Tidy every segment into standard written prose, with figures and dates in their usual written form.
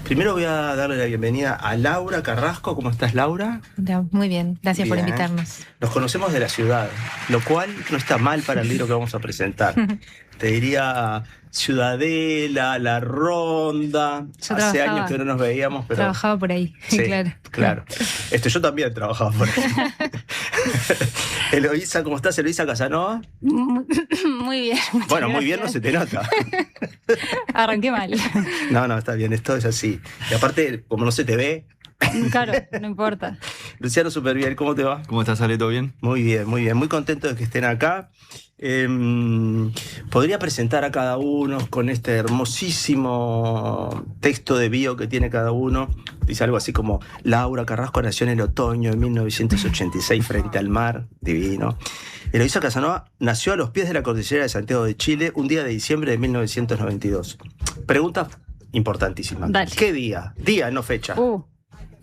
Primero voy a darle la bienvenida a Laura Carrasco. ¿Cómo estás, Laura? Muy bien, gracias por Bien. invitarnos. Nos conocemos de la ciudad, lo cual no está mal para el libro que vamos a presentar. Te diría Ciudadela, La Ronda. Yo Hace trabajaba. años que no nos veíamos, pero... Trabajaba por ahí, Sí, claro. Yo también trabajaba por ahí. Eloísa, ¿cómo estás, Eloísa Casanova? Muy bien. muchas Bueno, muy bien no gracias. se te nota. Arranqué mal. No, está bien, esto es así. Y aparte, como no se te ve, Claro, no importa. Luciano, súper bien, ¿cómo te va? ¿Cómo estás, Ale? ¿Todo bien? Muy bien, muy bien. Muy contento de que estén acá. Podría presentar a cada uno con este hermosísimo texto de bio que tiene cada uno. Dice algo así como: Laura Carrasco nació en el otoño de 1986 frente al mar. Divino. Eloísa Casanova nació a los pies de la cordillera de Santiago de Chile un día de diciembre de 1992. Pregunta importantísima. Dale. ¿Qué día? Día, no fecha.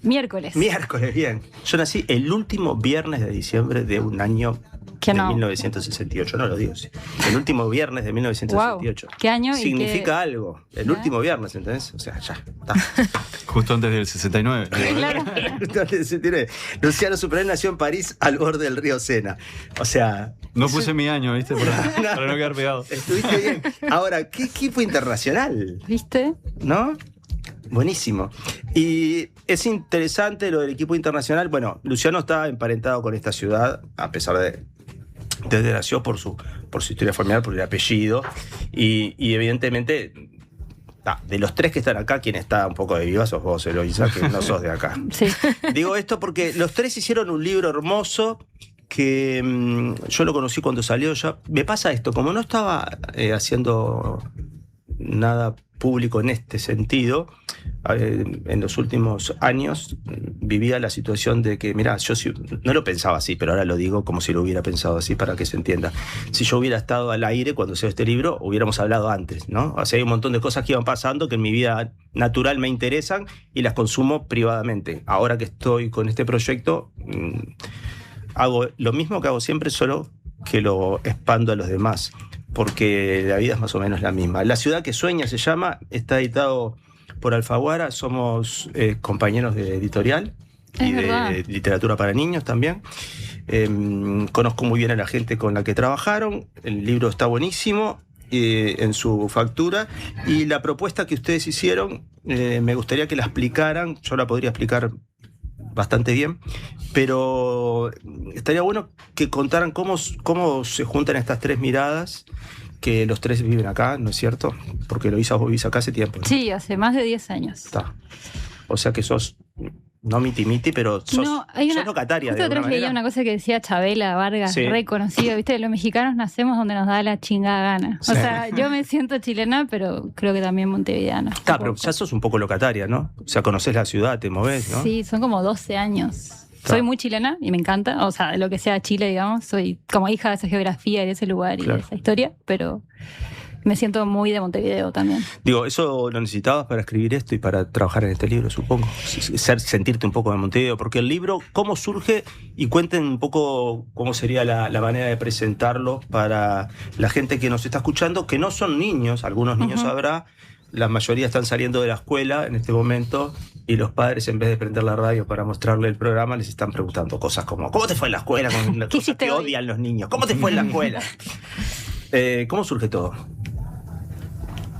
Miércoles. Miércoles, bien. Yo nací el último viernes de diciembre de un año ¿Qué de no? 1968. No lo digo, sí. El último viernes de 1968. Wow. ¿Qué año? Significa algo. El último viernes, ¿entendés? O sea, ya. Está. Justo antes del 69. Claro. Luciano Superén nació en París, al borde del río Sena. O sea, No puse mi año, ¿viste? Para no quedar pegado. estuviste bien. Ahora, ¿qué equipo internacional? ¿Viste? ¿No? Buenísimo. Y es interesante lo del equipo internacional. Bueno, Luciano está emparentado con esta ciudad, a pesar de desde nació por su historia familiar, por el apellido. Y evidentemente, de los tres que están acá, quien está un poco de viva sos vos, Eloísa, que no sos de acá. Sí. Digo esto porque los tres hicieron un libro hermoso que yo lo conocí cuando salió ya. Me pasa esto, como no estaba haciendo nada público en este sentido, en los últimos años vivía la situación de que, mirá, yo no lo pensaba así, pero ahora lo digo como si lo hubiera pensado así para que se entienda. Si yo hubiera estado al aire cuando se dio este libro, hubiéramos hablado antes, ¿no? O sea, hay un montón de cosas que iban pasando que en mi vida natural me interesan y las consumo privadamente. Ahora que estoy con este proyecto, hago lo mismo que hago siempre, solo que lo expando a los demás, porque la vida es más o menos la misma. La ciudad que sueña se llama, está editado por Alfaguara, somos compañeros de editorial y de literatura para niños también. Conozco muy bien a la gente con la que trabajaron, el libro está buenísimo en su factura, y la propuesta que ustedes hicieron me gustaría que la explicaran. Yo la podría explicar bastante bien, pero estaría bueno que contaran cómo se juntan estas tres miradas, que los tres viven acá, ¿no es cierto? Porque Eloísa, vos vivís acá hace tiempo, ¿no? Sí, hace más de 10 años. Está. O sea que sos, no miti-miti, pero sos locataria de Justo alguna otra vez leía manera. una cosa que decía Chabela Vargas, Sí. reconocido, ¿viste? Los mexicanos nacemos donde nos da la chingada gana. Sí. O sea, yo me siento chilena, pero creo que también montevideana. Está, pero ya sos un poco locataria, ¿no? O sea, conocés la ciudad, te movés, ¿no? Sí, son como 12 años. Está. Soy muy chilena y me encanta, o sea, lo que sea Chile, digamos, soy como hija de esa geografía y de ese lugar y Claro. de esa historia, pero me siento muy de Montevideo también. Digo, eso lo necesitabas para escribir esto y para trabajar en este libro, supongo. Sentirte un poco de Montevideo, porque el libro, ¿cómo surge? Y cuenten un poco cómo sería la manera de presentarlo para la gente que nos está escuchando, que no son niños, algunos niños habrá, la mayoría están saliendo de la escuela en este momento, y los padres, en vez de prender la radio para mostrarle el programa, les están preguntando cosas como: ¿cómo te fue en la escuela? Con las cosas hiciste que hoy? odian los niños. ¿Cómo te fue en la escuela? ¿Cómo surge todo?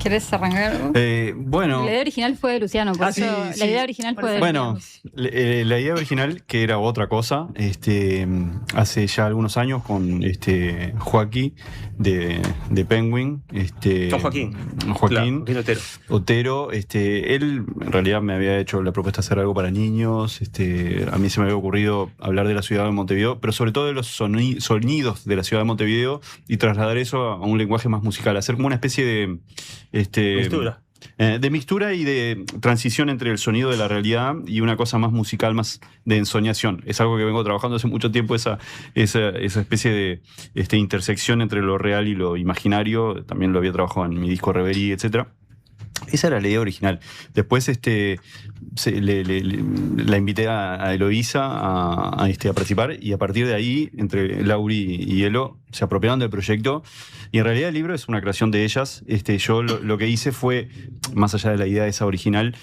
¿Quieres arrancar? Bueno, La idea original fue de Luciano, por sí, eso sí. la idea original fue de bueno, la idea original, que era otra cosa, hace ya algunos años con Joaquín de Penguin. Joaquín. Joaquín Claro, Otero. Otero, él en realidad me había hecho la propuesta de hacer algo para niños. A mí se me había ocurrido hablar de la ciudad de Montevideo, pero sobre todo de los sonidos de la ciudad de Montevideo, y trasladar eso a un lenguaje más musical, hacer como una especie de Mixtura. De mixtura y de transición entre el sonido de la realidad y una cosa más musical, más de ensoñación. Es algo que vengo trabajando hace mucho tiempo, esa especie de intersección entre lo real y lo imaginario. También lo había trabajado en mi disco Reverie, etc. Esa era la idea original. Después la invité a Eloísa a participar, y a partir de ahí, entre Lauri y Elo, se apropiaron del proyecto, y en realidad el libro es una creación de ellas. Yo lo que hice fue, más allá de la idea esa original,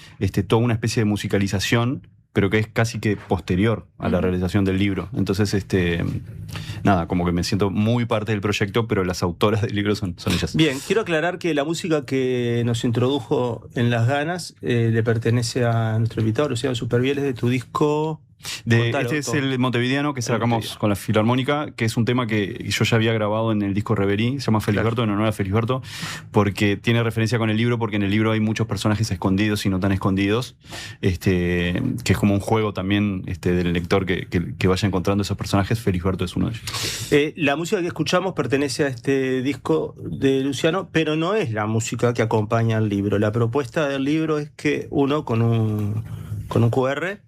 toda una especie de musicalización, pero que es casi que posterior a la realización del libro. Entonces, nada, como que me siento muy parte del proyecto, pero las autoras del libro son ellas. Bien, quiero aclarar que la música que nos introdujo en Las Ganas le pertenece a nuestro invitado, Luciano Supervielle, de tu disco. Este es el montevideano que sacamos con la Filarmónica, que es un tema que yo ya había grabado en el disco Reverie, se llama Felisberto, en honor a Felisberto, porque tiene referencia con el libro, porque en el libro hay muchos personajes escondidos y no tan escondidos, que es como un juego también del lector que vaya encontrando esos personajes. Felisberto es uno de ellos. La música que escuchamos pertenece a este disco de Luciano, pero no es la música que acompaña al libro. La propuesta del libro es que uno con un QR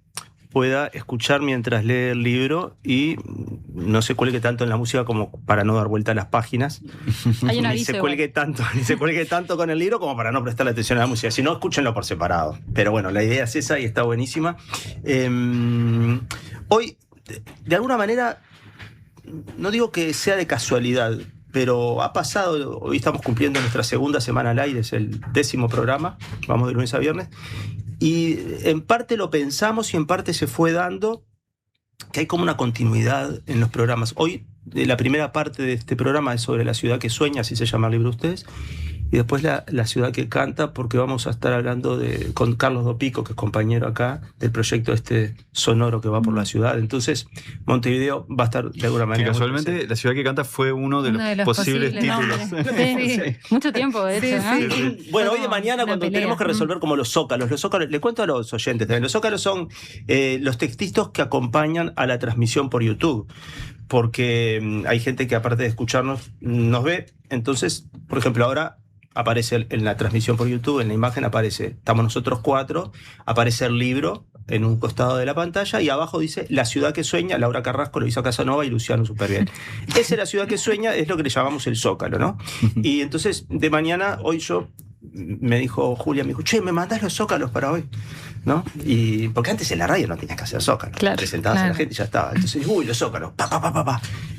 pueda escuchar mientras lee el libro y no se cuelgue tanto en la música como para no dar vuelta a las páginas. Hay un ni aviso se cuelgue tanto con el libro como para no prestarle atención a la música. Si no, escúchenlo por separado. Pero bueno, la idea es esa y está buenísima. Hoy, de alguna manera, no digo que sea de casualidad, pero ha pasado, hoy estamos cumpliendo nuestra segunda semana al aire, es el 10º programa, vamos de lunes a viernes, y en parte lo pensamos y en parte se fue dando que hay como una continuidad en los programas. Hoy la primera parte de este programa es sobre la ciudad que sueña, así se llama el libro de ustedes, y después la ciudad que canta, porque vamos a estar hablando con Carlos Dopico, que es compañero acá del proyecto sonoro que va por la ciudad. Entonces Montevideo va a estar de alguna manera. Que casualmente la ciudad que canta fue uno de los posibles títulos. Sí. Mucho tiempo, de hecho. Sí. Bueno, hoy de mañana, cuando tenemos que resolver como los zócalos, le cuento a los oyentes también, los zócalos son los textitos que acompañan a la transmisión por YouTube, porque hay gente que, aparte de escucharnos, nos ve. Entonces, por ejemplo, ahora aparece en la transmisión por YouTube, en la imagen estamos nosotros 4, aparece el libro en un costado de la pantalla y abajo dice La ciudad que sueña, Laura Carrasco, Luisa Casanova y Luciano Supervielle. Esa La ciudad que sueña es lo que le llamamos el Zócalo, ¿no? Y entonces, de mañana, hoy me dijo Julia, che, ¿me mandás los zócalos para hoy? ¿No? Y porque antes en la radio no tenías que hacer zócalos, presentabas a la gente y ya estaba. Entonces, los zócalos,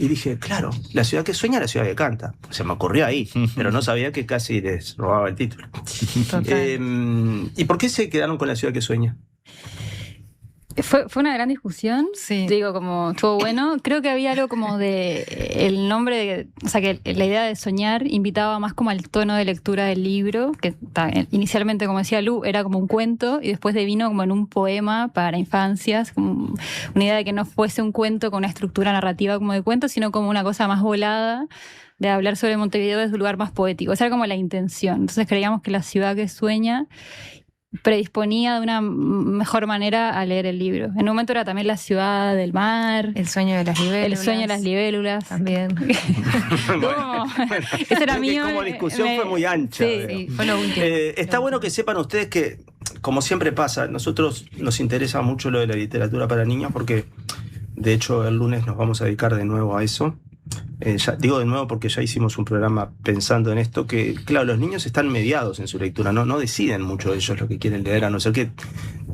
y dije, claro, la ciudad que sueña, la ciudad que canta. Se me ocurrió ahí, pero no sabía que casi les robaba el título. ¿Y por qué se quedaron con la ciudad que sueña? Fue una gran discusión, sí. Digo, como estuvo bueno. Creo que había algo como de el nombre, o sea, que la idea de soñar invitaba más como al tono de lectura del libro, que inicialmente, como decía Lu, era como un cuento y después devino como en un poema para infancias, como una idea de que no fuese un cuento con una estructura narrativa como de cuento, sino como una cosa más volada, de hablar sobre Montevideo desde un lugar más poético. Esa era como la intención. Entonces creíamos que la ciudad que sueña predisponía de una mejor manera a leer el libro. En un momento era también la ciudad del mar, el sueño de las libélulas. El sueño de las libélulas también. Bueno, ese era mío. Como discusión fue muy ancha. Sí, fue lo último. Está bueno que sepan ustedes que, como siempre pasa, nosotros nos interesa mucho lo de la literatura para niños, porque de hecho el lunes nos vamos a dedicar de nuevo a eso. Digo de nuevo porque ya hicimos un programa pensando en esto, que claro, los niños están mediados en su lectura, no deciden mucho ellos lo que quieren leer, a no ser que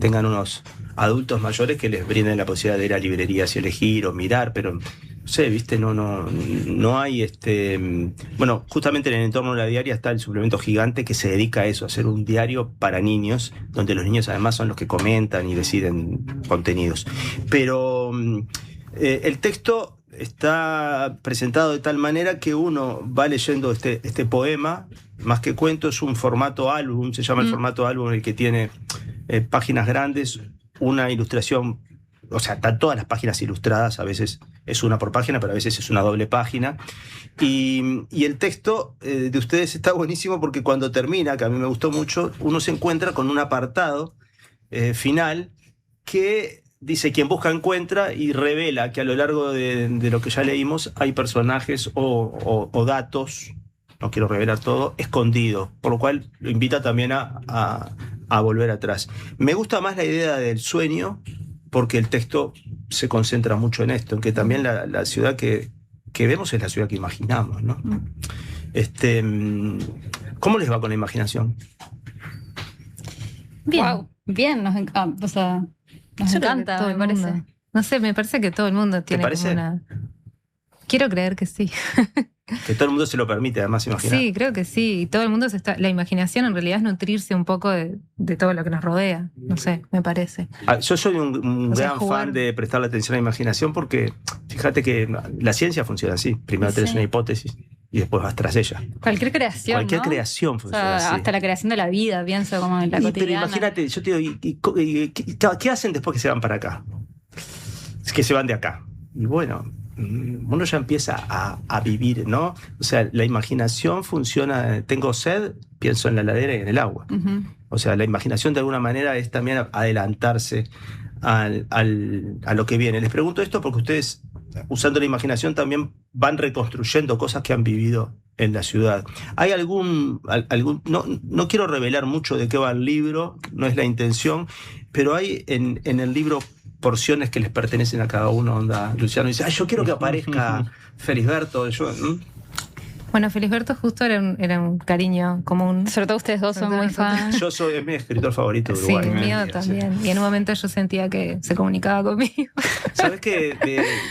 tengan unos adultos mayores que les brinden la posibilidad de ir a librerías y elegir o mirar, pero no sé, viste, no hay bueno, justamente en el entorno de la diaria está el suplemento Gigante, que se dedica a eso, a hacer un diario para niños, donde los niños además son los que comentan y deciden contenidos. Pero el texto está presentado de tal manera que uno va leyendo este poema, más que cuento, es un formato álbum, se llama el formato álbum, el que tiene páginas grandes, una ilustración, o sea, están todas las páginas ilustradas, a veces es una por página, pero a veces es una doble página. Y el texto de ustedes está buenísimo porque cuando termina, que a mí me gustó mucho, uno se encuentra con un apartado final que dice: quien busca encuentra, y revela que a lo largo de lo que ya leímos hay personajes o datos, no quiero revelar todo, escondidos, por lo cual lo invita también a volver atrás. Me gusta más la idea del sueño porque el texto se concentra mucho en esto, en que también la ciudad que vemos es la ciudad que imaginamos, ¿no? ¿Cómo les va con la imaginación? Bien. Wow, bien, o sea, nos Yo creo que encanta, todo me el parece. mundo. No sé, me parece que todo el mundo tiene como parece? una... Quiero creer que sí. Que todo el mundo se lo permite, además, imagina. Sí, creo que sí. Y todo el mundo La imaginación en realidad es nutrirse un poco de todo lo que nos rodea. No sé, me parece. Yo soy un O sea, gran jugar- fan de prestarle atención a la imaginación porque fíjate que la ciencia funciona así. Primero tenés Sí. una hipótesis y después vas tras ella. Cualquier creación, Cualquier ¿no? creación O funciona sea, así. hasta la creación de la vida, pienso, como en la Pero cotidiana. imagínate, yo te digo, ¿qué hacen después que se van para acá? Es que se van de acá. Y bueno, uno ya empieza a vivir, ¿no? O sea, la imaginación funciona, tengo sed, pienso en la heladera y en el agua. Ujú. O sea, la imaginación de alguna manera es también adelantarse a lo que viene. Les pregunto esto porque ustedes, usando la imaginación, también van reconstruyendo cosas que han vivido en la ciudad. ¿Hay no quiero revelar mucho de qué va el libro, no es la intención, pero hay en el libro porciones que les pertenecen a cada uno? Onda, Luciano dice, yo quiero que aparezca Felisberto. Bueno, Felisberto justo era un cariño común. Sobre todo ustedes dos son muy fans. Yo soy es mi escritor favorito de Sí, Uruguay. el mío Sí. también. Y en un momento yo sentía que se comunicaba conmigo. ¿Sabes que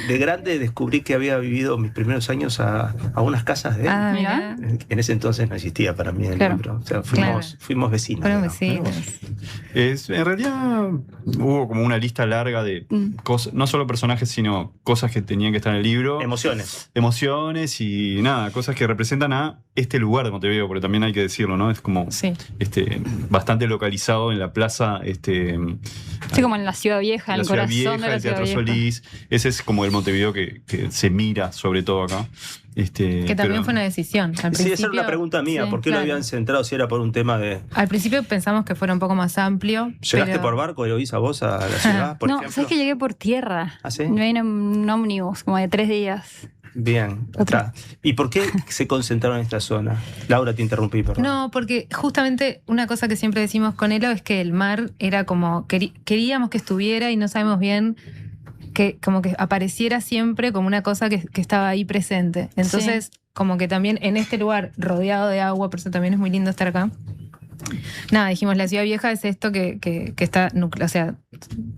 de grande descubrí que había vivido mis primeros años a unas casas de él? Ah, Mirá. mira. En ese entonces no existía para mí el Claro. libro. O sea, Claro. fuimos vecinos. Fueron digamos. vecinos. En realidad hubo como una lista larga de cosas, no solo personajes, sino cosas que tenían que estar en el libro. Emociones. Emociones y nada, cosas que representan a este lugar de Montevideo, porque también hay que decirlo, ¿no? Es como Sí. bastante localizado en la plaza, Sí, como en la Ciudad Vieja, en la el Ciudad corazón Vieja, de la el Ciudad Teatro Vieja. Solís. Ese es como el Montevideo que se mira sobre todo acá. Que también fue una decisión. Al Sí, esa era principio, una pregunta mía. sí, ¿Por qué lo claro. habían centrado si era por un tema de... Al principio pensamos que fuera un poco más amplio. ¿Llegaste pero- por barco, Eloísa, vos a la ciudad, por No, ejemplo? ¿sabes que llegué por tierra? ¿Ah, sí? Me vine en un ómnibus, como de 3 días. Bien. Otra. ¿Y por qué se concentraron en esta zona? Laura, te interrumpí, perdón. No, porque justamente una cosa que siempre decimos con Elo es que el mar era como, queríamos que estuviera y no sabemos bien, que como que apareciera siempre como una cosa que estaba ahí presente. Entonces, como que también en este lugar rodeado de agua, por eso también es muy lindo estar acá. Nada, dijimos, la Ciudad Vieja es esto que está, o sea,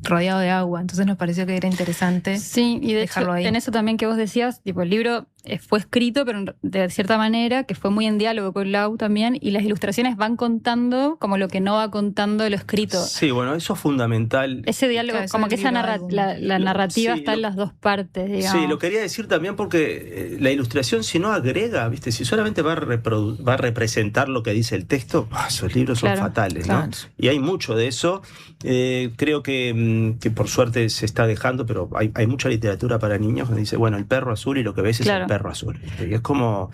rodeado de agua. Entonces nos pareció que era interesante. Sí, y de dejarlo hecho, ahí. en eso también que vos decías, tipo, el libro fue escrito, pero de cierta manera, que fue muy en diálogo con Lau también, y las ilustraciones van contando como lo que no va contando lo escrito. Sí, bueno, eso es fundamental. Ese diálogo, Claro, eso como del que esa libro álbum. la narrativa Sí, está en las dos partes, digamos. Sí, lo quería decir también porque la ilustración, si no agrega, ¿viste? Si solamente va a representar lo que dice el texto, esos libros son Claro, fatales, claro. ¿no? Y hay mucho de eso. Creo que por suerte se está dejando, pero hay mucha literatura para niños que dice, bueno, el perro azul y lo que ves es Claro. el perro azul. Y es como...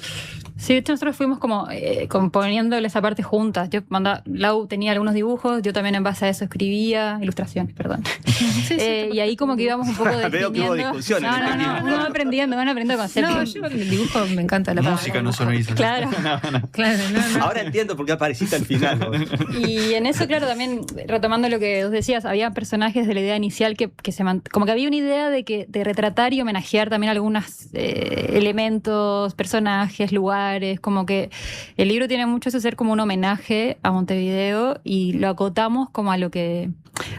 Sí, de hecho nosotros fuimos como componiéndole esa parte juntas. Lau tenía algunos dibujos, yo también en base a eso escribía, ilustraciones, perdón. Y ahí como que íbamos un poco Veo que hubo definiendo. discusiones No, en este no, equipo. uno va aprendiendo No, conceptos. yo el dibujo me encanta la Música no sonoriza. Claro. Claro, no. Ahora entiendo por qué apareciste al final. ¿No? Y en eso, claro, también retomando lo que vos decías, había personajes de la idea inicial que como que había una idea de retratar y homenajear también algunos elementos, personajes, lugares, como que el libro tiene mucho eso de ser como un homenaje a Montevideo y lo acotamos como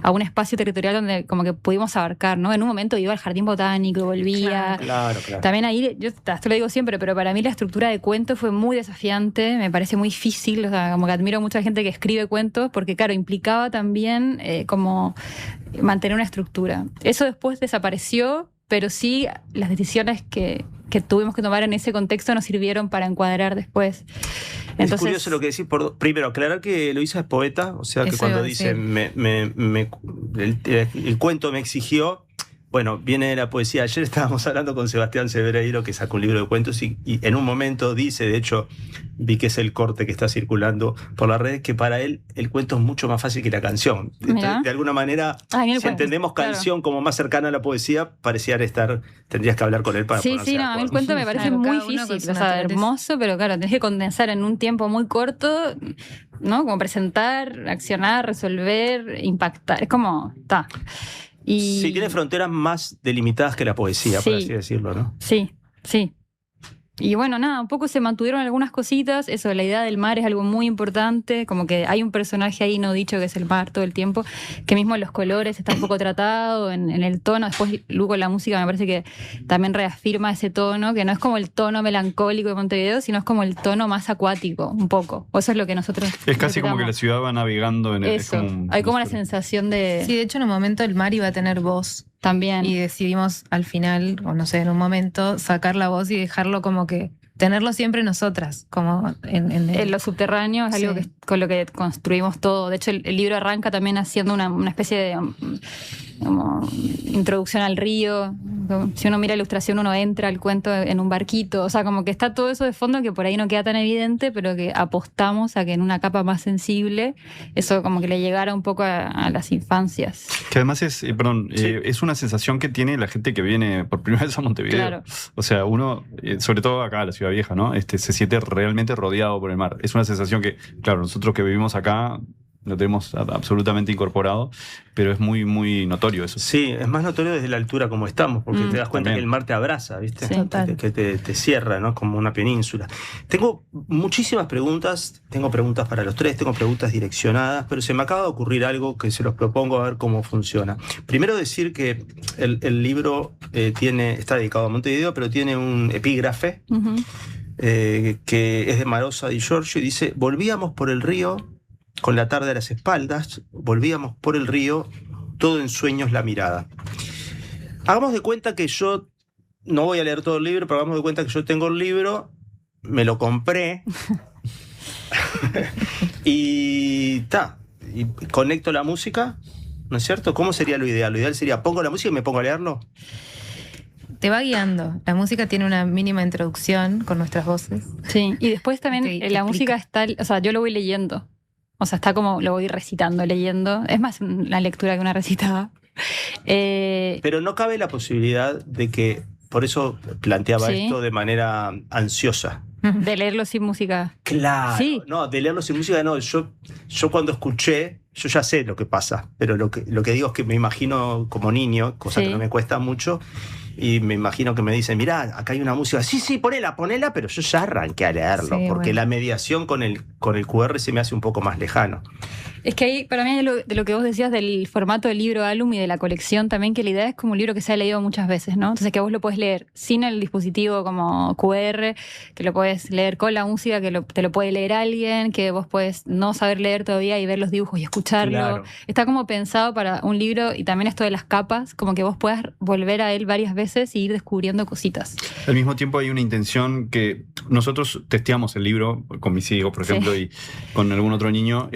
a un espacio territorial donde como que pudimos abarcar, ¿no? En un momento iba al jardín botánico, volvía. Claro. También ahí, yo esto lo digo siempre, pero para mí la estructura de cuento fue muy desafiante, me parece muy difícil, o sea, como que admiro a mucha gente que escribe cuentos, porque claro, implicaba también como mantener una estructura. Eso después desapareció, pero sí las decisiones que tuvimos que tomar en ese contexto nos sirvieron para encuadrar después. Es curioso lo que decís. Primero, aclarar que Eloísa es poeta, o sea que Eso cuando iba a dice decir. el cuento me exigió, bueno, viene de la poesía. Ayer estábamos hablando con Sebastián Severeiro, que sacó un libro de cuentos, y en un momento dice, de hecho, vi que es el corte que está circulando por las redes, que para él el cuento es mucho más fácil que la canción. Mirá. De alguna manera, ni el si cuento, entendemos claro. canción como más cercana a la poesía, tendrías que hablar con él para Sí, ponerse sí, de no, a mí el acuerdo. cuento me parece Claro, muy cada uno con difícil, su o sea, naturaleza. hermoso, pero claro, tenés que condensar en un tiempo muy corto, ¿no? Como presentar, accionar, resolver, impactar, es como, está. Sí, tiene fronteras más delimitadas que la poesía, Sí. por así decirlo, ¿no? Sí, sí. Y bueno, nada, un poco se mantuvieron algunas cositas. Eso, la idea del mar es algo muy importante. Como que hay un personaje ahí no dicho que es el mar todo el tiempo, que mismo los colores está un poco tratado en el tono. Después, luego la música me parece que también reafirma ese tono, que no es como el tono melancólico de Montevideo, sino es como el tono más acuático, un poco. O eso es lo que nosotros. Es casi como que la ciudad va navegando en el. Eso. Hay como una sensación de. Sí, de hecho, en un momento el mar iba a tener voz. También. Y decidimos al final, o no sé, en un momento, sacar la voz y dejarlo como que tenerlo siempre nosotras, como en lo subterráneo es algo que, con lo que construimos todo. De hecho, el libro arranca también haciendo una especie de como introducción al río. Si uno mira la ilustración, uno entra al cuento en un barquito. O sea, como que está todo eso de fondo que por ahí no queda tan evidente, pero que apostamos a que en una capa más sensible eso como que le llegara un poco a las infancias. Que además es una sensación que tiene la gente que viene por primera vez a Montevideo. Claro. O sea, uno, sobre todo acá en la Ciudad Vieja, ¿no? Se siente realmente rodeado por el mar. Es una sensación que, claro, nosotros que vivimos acá lo tenemos absolutamente incorporado, pero es muy, muy notorio eso. Sí, es más notorio desde la altura como estamos, porque te das cuenta también. que el mar te abraza, ¿viste? Sí, que te cierra, ¿no? Como una península. Tengo muchísimas preguntas, tengo preguntas para los tres, tengo preguntas direccionadas, pero se me acaba de ocurrir algo que se los propongo a ver cómo funciona. Primero decir que el libro está dedicado a Montevideo, pero tiene un epígrafe que es de Marosa Di Giorgio y dice: volvíamos por el río con la tarde a las espaldas, volvíamos por el río, todo en sueños la mirada. Hagamos de cuenta que yo no voy a leer todo el libro, pero hagamos de cuenta que yo tengo el libro, me lo compré y conecto la música, ¿no es cierto? ¿Cómo sería lo ideal? Lo ideal sería, pongo la música y me pongo a leerlo. Te va guiando. La música tiene una mínima introducción con nuestras voces. Sí, y después también la música está, o sea, yo lo voy leyendo. O sea, está como, lo voy recitando, leyendo. Es más una lectura que una recitada. Pero no cabe la posibilidad de que, por eso planteaba esto de manera ansiosa. De leerlo sin música. Claro. Sí. No, de leerlo sin música no. Yo cuando escuché, yo ya sé lo que pasa, pero lo que digo es que me imagino como niño, cosa que no me cuesta mucho, y me imagino que me dicen, mirá, acá hay una música, sí, ponela, pero yo ya arranqué a leerlo, porque la mediación con el QR se me hace un poco más lejano. Es que ahí, para mí, de lo que vos decías del formato del libro álbum y de la colección también, que la idea es como un libro que se ha leído muchas veces, ¿no? Entonces que vos lo podés leer sin el dispositivo como QR, que lo podés leer con la música, que te lo puede leer alguien, que vos podés no saber leer todavía y ver los dibujos y escucharlo. Claro. Está como pensado para un libro, y también esto de las capas, como que vos puedas volver a él varias veces y ir descubriendo cositas. Al mismo tiempo hay una intención que nosotros testeamos el libro con mis hijos, por ejemplo, y con algún otro niño,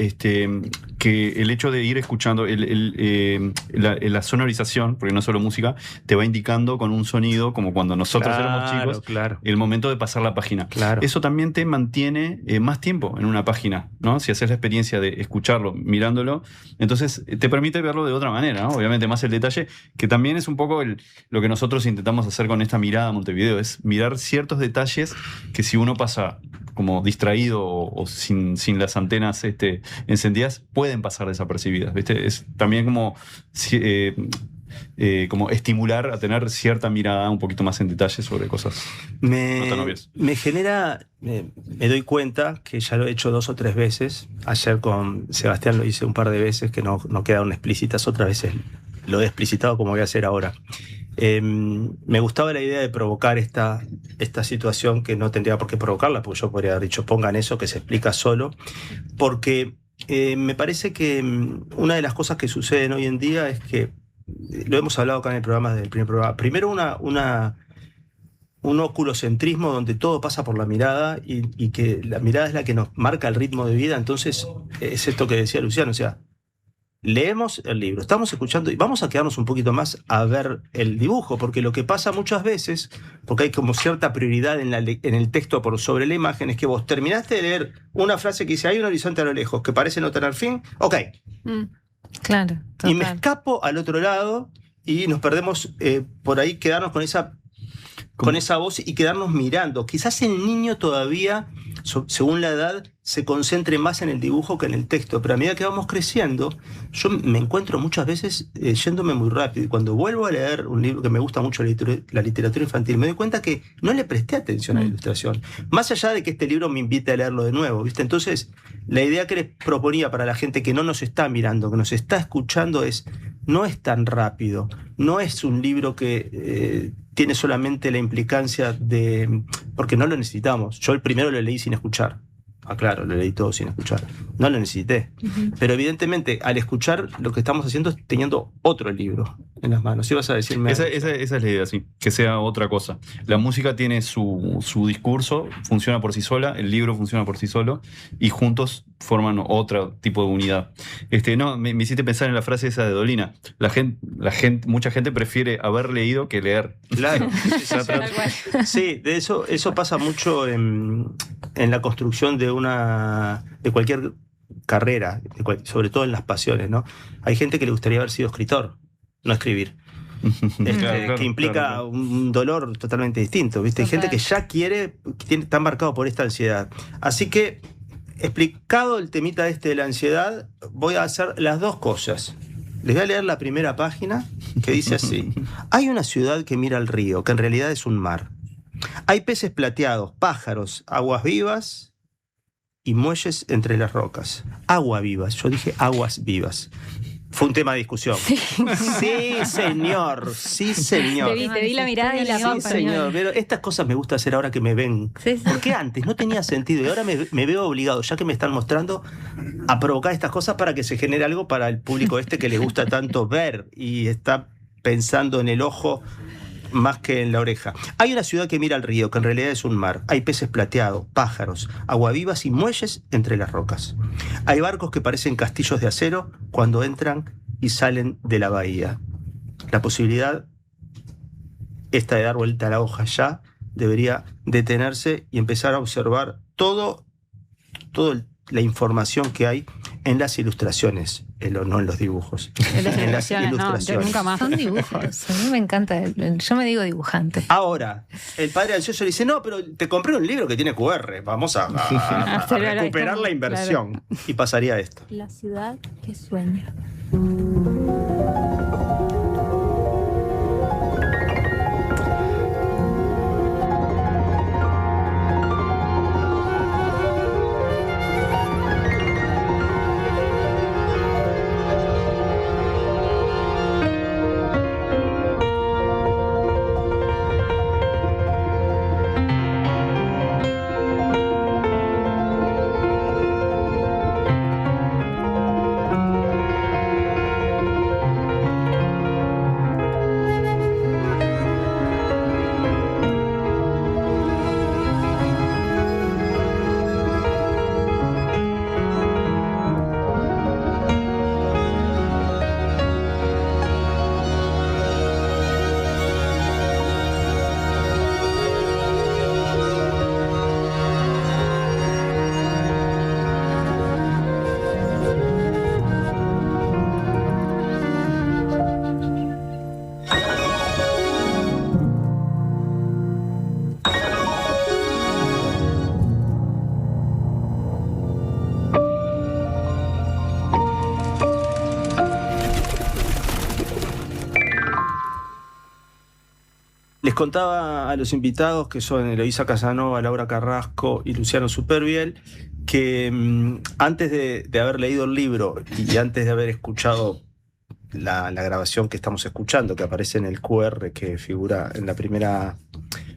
que el hecho de ir escuchando la sonorización, porque no es solo música, te va indicando con un sonido, como cuando nosotros éramos chicos, el momento de pasar la página. Claro. Eso también te mantiene más tiempo en una página, ¿no? Si haces la experiencia de escucharlo, mirándolo, entonces te permite verlo de otra manera, ¿no? Obviamente más el detalle, que también es un poco lo que nosotros intentamos hacer con esta mirada a Montevideo, es mirar ciertos detalles que si uno pasa como distraído o sin las antenas encendidas, pueden pasar desapercibidas, ¿viste? Es también como estimular a tener cierta mirada un poquito más en detalle sobre cosas no tan obvias. Me genera, me doy cuenta que ya lo he hecho 2 o 3 veces. Ayer con Sebastián lo hice un par de veces que no quedaron explícitas, otras veces lo he explicitado como voy a hacer ahora. Me gustaba la idea de provocar esta situación que no tendría por qué provocarla, porque yo podría haber dicho pongan eso que se explica solo, porque me parece que una de las cosas que suceden hoy en día es que, lo hemos hablado acá en el programa del primer programa, primero un oculocentrismo donde todo pasa por la mirada y que la mirada es la que nos marca el ritmo de vida. Entonces es esto que decía Luciano, o sea, leemos el libro, estamos escuchando y vamos a quedarnos un poquito más a ver el dibujo, porque lo que pasa muchas veces, porque hay como cierta prioridad en el texto por sobre la imagen, es que vos terminaste de leer una frase que dice hay un horizonte a lo lejos que parece no tener fin, ok. Claro, total. Y me escapo al otro lado y nos perdemos por ahí, quedarnos con esa voz y quedarnos mirando. Quizás el niño todavía, según la edad, se concentre más en el dibujo que en el texto. Pero a medida que vamos creciendo, yo me encuentro muchas veces yéndome muy rápido. Y cuando vuelvo a leer un libro que me gusta mucho, la literatura infantil, me doy cuenta que no le presté atención a la ilustración. Más allá de que este libro me invite a leerlo de nuevo, ¿viste? Entonces, la idea que les proponía para la gente que no nos está mirando, que nos está escuchando, no es tan rápido. No es un libro que tiene solamente la implicancia de... porque no lo necesitamos. Yo el primero lo leí sin escuchar. Claro, lo leí todo sin escuchar. No lo necesité. Pero evidentemente, al escuchar, lo que estamos haciendo es teniendo otro libro en las manos. ¿Ibas a decirme? Esa es la idea, sí. Que sea otra cosa. La música tiene su discurso, funciona por sí sola, el libro funciona por sí solo, y juntos forman otro tipo de unidad. Me hiciste pensar en la frase esa de Dolina. Mucha gente prefiere haber leído que leer. Claro. Sí, de eso pasa mucho en la construcción de cualquier carrera, sobre todo en las pasiones, ¿no? Hay gente que le gustaría haber sido escritor, no escribir. Que implica un dolor totalmente distinto, ¿viste? Hay gente que ya está marcado por esta ansiedad. Así que, explicado el temita de la ansiedad, voy a hacer las dos cosas. Les voy a leer la primera página, que dice así: hay una ciudad que mira al río, que en realidad es un mar. Hay peces plateados, pájaros, aguas vivas y muelles entre las rocas. Agua vivas, yo dije aguas vivas. Fue un tema de discusión. Sí, señor. Sí, señor. Te vi la mirada y la Sí, pausa. señor. Pero estas cosas me gusta hacer ahora que me ven. Porque antes no tenía sentido y ahora me veo obligado, ya que me están mostrando, a provocar estas cosas para que se genere algo para el público que le gusta tanto ver y está pensando en el ojo más que en la oreja. Hay una ciudad que mira al río, que en realidad es un mar. Hay peces plateados, pájaros, aguavivas y muelles entre las rocas. Hay barcos que parecen castillos de acero cuando entran y salen de la bahía. La posibilidad esta de dar vuelta a la hoja ya debería detenerse y empezar a observar toda la información que hay en las ilustraciones, no en los dibujos. En las ilustraciones, no, yo nunca más. Son dibujos. A mí me encanta. Yo me digo dibujante. Ahora, el padre ansioso le dice: no, pero te compré un libro que tiene QR, vamos a recuperar la inversión. Claro. Y pasaría esto. La ciudad que sueña. Les contaba a los invitados, que son Eloísa Casanova, Laura Carrasco y Luciano Superviel, que antes de haber leído el libro y antes de haber escuchado la grabación que estamos escuchando, que aparece en el QR que figura en la primera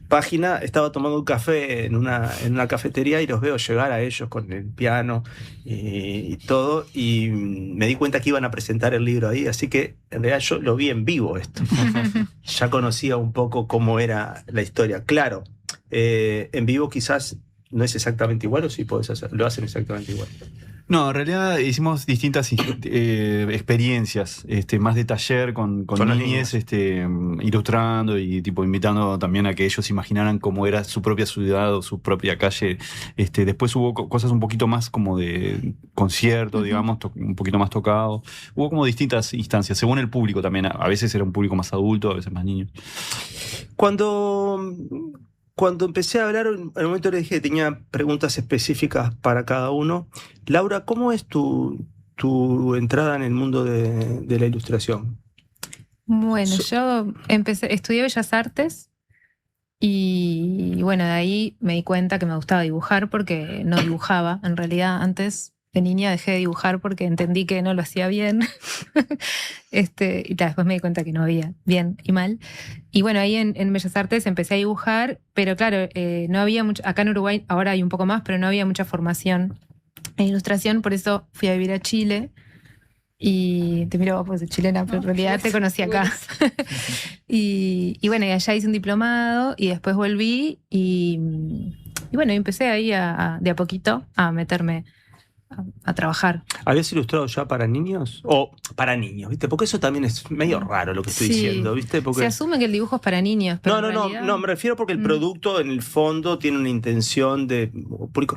página, estaba tomando un café en una cafetería y los veo llegar a ellos con el piano y todo, y me di cuenta que iban a presentar el libro ahí, así que en realidad yo lo vi en vivo esto. Ya conocía un poco cómo era la historia. Claro, en vivo quizás no es exactamente igual, o sí podés hacer, lo hacen exactamente igual. No, en realidad hicimos distintas experiencias, más de taller con niñes, ilustrando y invitando también a que ellos imaginaran cómo era su propia ciudad o su propia calle. Después hubo cosas un poquito más como de concierto, digamos, un poquito más tocado. Hubo como distintas instancias, según el público también. A veces era un público más adulto, a veces más niño. Cuando cuando empecé a hablar, en el momento le dije que tenía preguntas específicas para cada uno. Laura, ¿cómo es tu entrada en el mundo de la ilustración? Bueno, yo estudié Bellas Artes y bueno, de ahí me di cuenta que me gustaba dibujar porque no dibujaba. En realidad, antes de niña dejé de dibujar porque entendí que no lo hacía bien. Después me di cuenta que no había bien y mal. Y bueno, ahí en Bellas Artes empecé a dibujar, pero claro, no había mucho. Acá en Uruguay ahora hay un poco más, pero no había mucha formación en ilustración, por eso fui a vivir a Chile. Y te miro, pues, de chilena, pero en realidad te conocí acá. Y bueno, y allá hice un diplomado y después volví y bueno, y empecé ahí de a poquito a meterme a trabajar. ¿Habías ilustrado ya para niños? O para niños, ¿viste? Porque eso también es medio raro lo que estoy diciendo, ¿viste? Porque... Se asume que el dibujo es para niños, pero No, me refiero porque el producto en el fondo tiene una intención de público.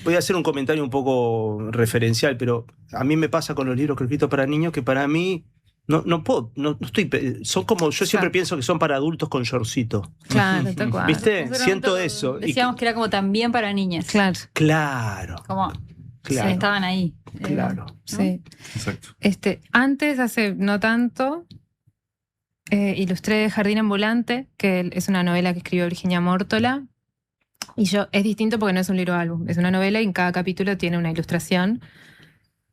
Voy a hacer un comentario un poco referencial, pero a mí me pasa con los libros que he escrito para niños que para mí no puedo, no estoy, son como, yo siempre pienso que son para adultos con shortcito. Claro, tal cual. ¿Viste? Siento eso. Decíamos que era como también para niñas. Claro. Como Claro. estaban ahí. Claro. Sí. Exacto. Antes, hace no tanto, ilustré Jardín Ambulante, que es una novela que escribió Virginia Mórtola. Y es distinto porque no es un libro álbum, es una novela y en cada capítulo tiene una ilustración.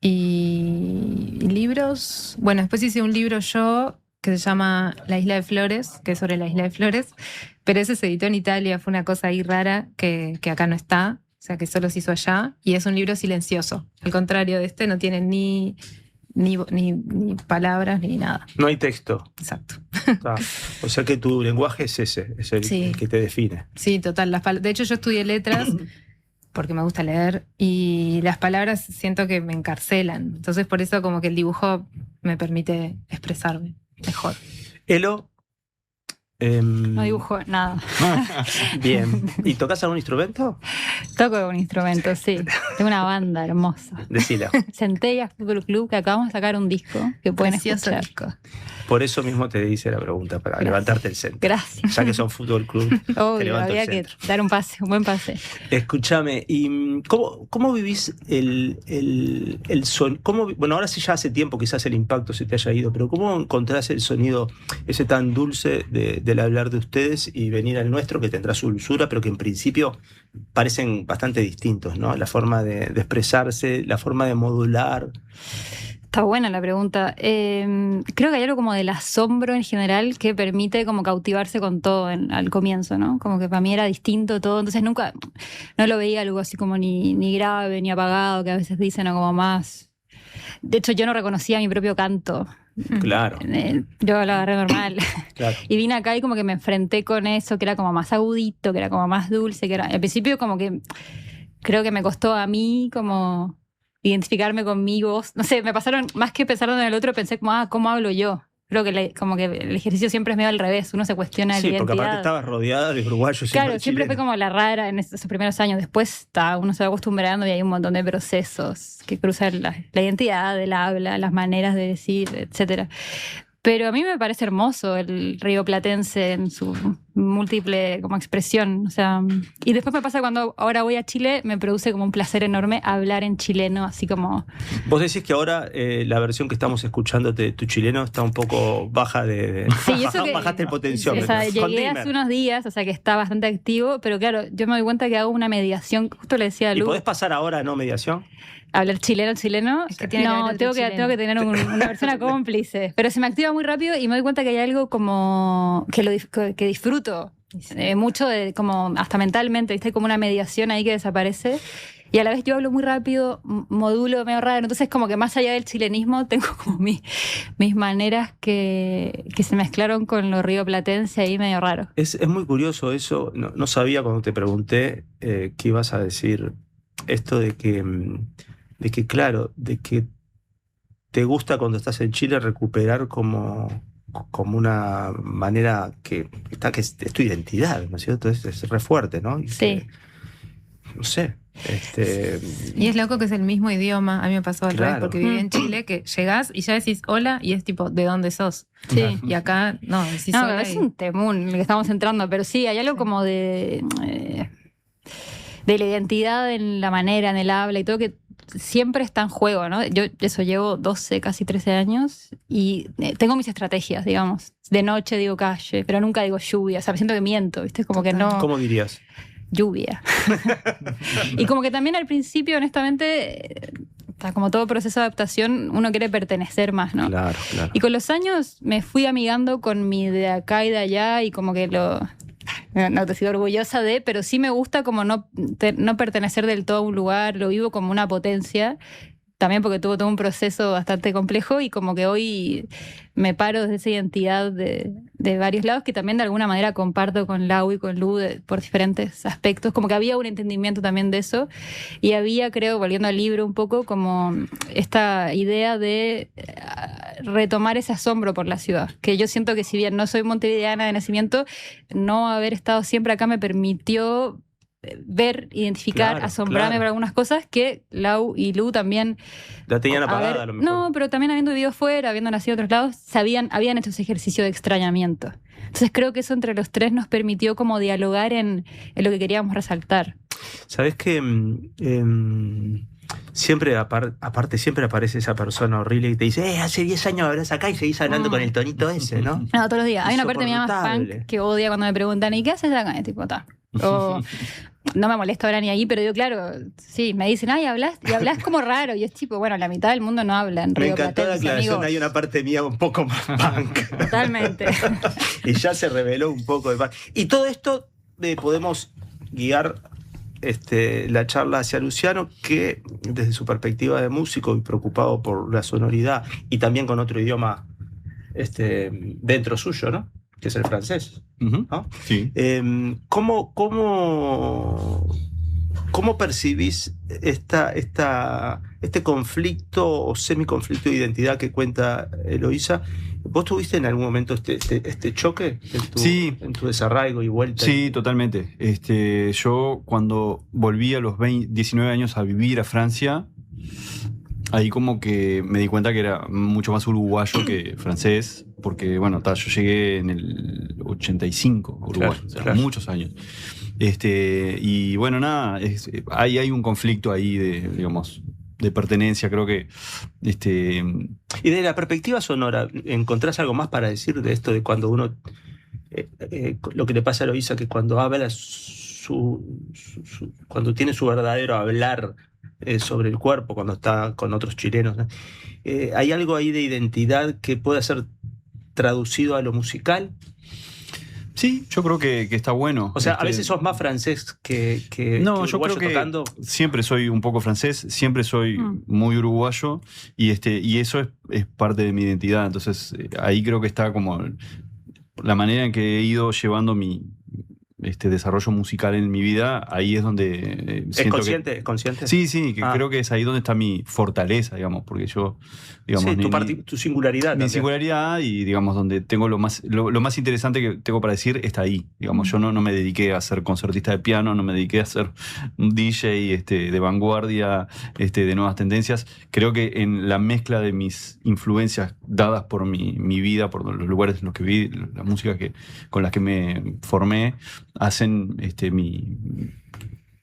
Y libros, bueno, después hice un libro yo que se llama La Isla de Flores, que es sobre la Isla de Flores, pero ese se editó en Italia, fue una cosa ahí rara que acá no está. O sea, que solo se hizo allá, y es un libro silencioso. Al contrario de este, no tiene ni palabras ni nada. No hay texto. Exacto. O sea que tu lenguaje es ese, es el que te define. Sí, total. De hecho, yo estudié letras porque me gusta leer, y las palabras siento que me encarcelan. Entonces, por eso como que el dibujo me permite expresarme mejor. Elo. No dibujo nada. Bien. ¿Y tocas algún instrumento? Toco un instrumento, sí. Tengo una banda hermosa. Decila. Centella Fútbol Club, que acabamos de sacar un disco que pueden Precioso escuchar. disco. Por eso mismo te hice la pregunta, para levantarte el centro. Gracias. Ya que son fútbol club, te Obvio, levanto había el que centro. dar un buen pase. Escúchame, ¿y cómo vivís el sonido? Bueno, ahora sí ya hace tiempo quizás el impacto se te haya ido, pero ¿cómo encontrás el sonido ese tan dulce del hablar de ustedes y venir al nuestro, que tendrá su dulzura, pero que en principio parecen bastante distintos, ¿no? La forma de expresarse, la forma de modular. Está buena la pregunta. Creo que hay algo como del asombro en general que permite como cautivarse con todo al comienzo, ¿no? Como que para mí era distinto todo, entonces nunca, no lo veía algo así como ni grave, ni apagado, que a veces dicen, o como más... De hecho, yo no reconocía mi propio canto. Claro. Yo lo agarré normal. Claro. Y vine acá y como que me enfrenté con eso, que era como más agudito, que era como más dulce, que era... Al principio como que creo que me costó a mí como... identificarme con mi voz. No sé, me pasaron, más que pensar en el otro, pensé como, ¿cómo hablo yo? Creo que como que el ejercicio siempre es medio al revés, uno se cuestiona la Sí, identidad. porque aparte estabas rodeada de uruguayos. Claro, siempre fue como la rara en esos primeros años. Después uno se va acostumbrando y hay un montón de procesos que cruzan la identidad, el habla, las maneras de decir, etcétera. Pero a mí me parece hermoso el rioplatense en su múltiple como expresión. O sea, y después me pasa cuando ahora voy a Chile, me produce como un placer enorme hablar en chileno, así como... Vos decís que ahora la versión que estamos escuchando de tu chileno está un poco baja de... Sí, eso que, bajaste el potenciómetro. O sea, llegué hace unos días, o sea que está bastante activo, pero claro, yo me doy cuenta que hago una mediación, justo le decía a ¿Y Lu, podés pasar ahora a no mediación? hablar chileno. Es que tiene que haber No, otro tengo que tener una persona cómplice. Pero se me activa muy rápido y me doy cuenta que hay algo como que disfruto mucho, como hasta mentalmente, ¿viste? Hay como una mediación ahí que desaparece. Y a la vez yo hablo muy rápido, modulo medio raro. Entonces como que más allá del chilenismo tengo como mis maneras que se mezclaron con lo rioplatense ahí medio raro. Es muy curioso eso. No sabía cuando te pregunté qué ibas a decir esto de que, claro, de que te gusta cuando estás en Chile recuperar como una manera que es tu identidad, ¿no es cierto? Es re fuerte, ¿no? Y Sí. no sé, Y es loco que es el mismo idioma. A mí me pasó al revés, Claro. porque viví en Chile, que llegás y ya decís hola y es tipo, ¿de dónde sos? Sí. Y acá, no, decís No, hola es y- un temún en el que estamos entrando, pero sí, hay algo Sí. como de la identidad en la manera, en el habla y todo, que siempre está en juego, ¿no? Yo eso llevo 12, casi 13 años y tengo mis estrategias, digamos. De noche digo calle, pero nunca digo lluvia, o sea, me siento que miento, ¿viste? Como que Total. no... ¿Cómo dirías? Lluvia. Y como que también al principio, honestamente, como todo proceso de adaptación, uno quiere pertenecer más, ¿no? Claro, claro. Y con los años me fui amigando con mi de acá y de allá y como que no te sigo orgullosa de, pero sí me gusta como no pertenecer del todo a un lugar, lo vivo como una potencia. También porque tuvo todo un proceso bastante complejo y como que hoy me paro desde esa identidad de varios lados que también de alguna manera comparto con Lau y con Lu por diferentes aspectos. Como que había un entendimiento también de eso y había, creo, volviendo al libro un poco, como esta idea de retomar ese asombro por la ciudad. Que yo siento que si bien no soy montevideana de nacimiento, no haber estado siempre acá me permitió ver, identificar, Claro, asombrarme claro. por algunas cosas que Lau y Lu también La tenían a apagada ver, a lo mejor. no, pero también habiendo vivido fuera, habiendo nacido en otros lados, habían hecho ese ejercicio de extrañamiento. Entonces creo que eso entre los tres nos permitió como dialogar en lo que queríamos resaltar. ¿Sabés que siempre, aparte, siempre aparece esa persona horrible y te dice, hace 10 años habrás acá y seguís hablando con el tonito ese, ¿no? No, todos los días. Hay una parte de mi mamá Insoportable. punk que odia cuando me preguntan, ¿y qué haces acá? Y tipo, ta. O no me molesta ahora ni ahí, pero digo, claro, sí, me dicen, ay, hablas como raro. Y es tipo, bueno, la mitad del mundo no habla en Me Río encantó la Platense, aclaración, amigo. hay una parte mía un poco más punk. Totalmente. Y ya se reveló un poco de punk. Y todo esto podemos guiar la charla hacia Luciano, que desde su perspectiva de músico y preocupado por la sonoridad y también con otro idioma dentro suyo, ¿no? Que es el francés. Ujú. ¿No? Sí. ¿Cómo percibís este conflicto o semiconflicto de identidad que cuenta Eloísa? ¿Vos tuviste en algún momento este choque Sí. en tu desarraigo y vuelta? Sí, totalmente. Yo cuando volví a los 19 años a vivir a Francia, ahí como que me di cuenta que era mucho más uruguayo que francés, porque bueno, yo llegué en el 85 a Uruguay, Claro, o sea, claro. muchos años. Y bueno, nada, hay un conflicto ahí digamos, de pertenencia, creo que Y de la perspectiva sonora, ¿encontrás algo más para decir de esto de cuando uno, lo que le pasa a Eloísa, que cuando habla cuando tiene su verdadero hablar sobre el cuerpo, cuando está con otros chilenos, ¿no? ¿Hay algo ahí de identidad que pueda ser traducido a lo musical? sí, yo creo que está bueno. O sea, a veces sos más francés que No, que yo creo uruguayo que tocando. siempre soy un poco francés, siempre soy muy uruguayo y eso es parte de mi identidad. Entonces, ahí creo que está como la manera en que he ido llevando mi desarrollo musical en mi vida. Ahí es donde ¿Es siento consciente? ¿Es consciente? Sí, que Ah. creo que es ahí donde está mi fortaleza, digamos, porque yo, digamos, Sí, tu singularidad mi también. singularidad y, digamos, donde tengo lo más interesante que tengo para decir está ahí. Digamos, yo no me dediqué a ser concertista de piano, no me dediqué a ser un DJ de vanguardia, de nuevas tendencias. Creo que en la mezcla de mis influencias dadas por mi vida, por los lugares en los que viví, la música con las que me formé, hacen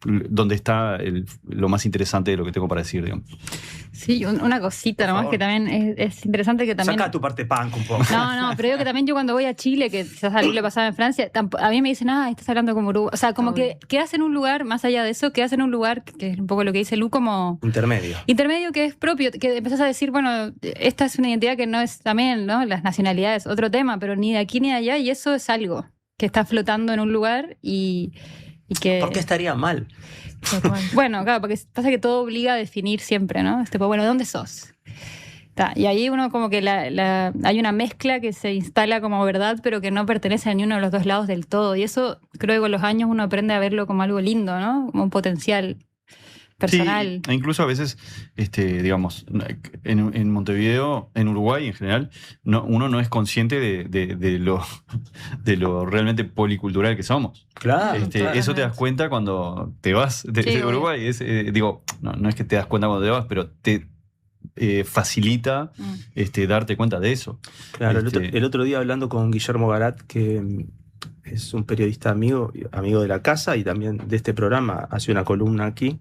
donde está lo más interesante de lo que tengo para decir, digamos. Sí, una cosita Por nomás favor. que también es interesante que también... Saca tu parte punk un poco. No, pero digo que también yo cuando voy a Chile, que quizás a Lu le pasaba en Francia, a mí me dicen, estás hablando como Uruguay. O sea, como que quedas en un lugar, más allá de eso, quedas en un lugar, que es un poco lo que dice Lu, como Intermedio. intermedio, que es propio, que empezás a decir, bueno, esta es una identidad que no es también, ¿no? Las nacionalidades, otro tema, pero ni de aquí ni de allá, y eso es algo que está flotando en un lugar y que... ¿Por qué estaría mal? Bueno, claro, porque pasa que todo obliga a definir siempre, ¿no? Bueno, ¿de dónde sos? Y ahí uno como que hay una mezcla que se instala como verdad, pero que no pertenece a ninguno de los dos lados del todo. Y eso creo que con los años uno aprende a verlo como algo lindo, ¿no? Como un potencial. personal. Sí, e incluso a veces, digamos, en Montevideo, en Uruguay en general, uno no es consciente de lo realmente policultural que somos. Claro, Eso te das cuenta cuando te vas de Sí, Uruguay. Digo, no es que te das cuenta cuando te vas, pero te facilita darte cuenta de eso. claro. El otro día hablando con Guillermo Garat, que es un periodista amigo de la casa y también de este programa, hace una columna aquí.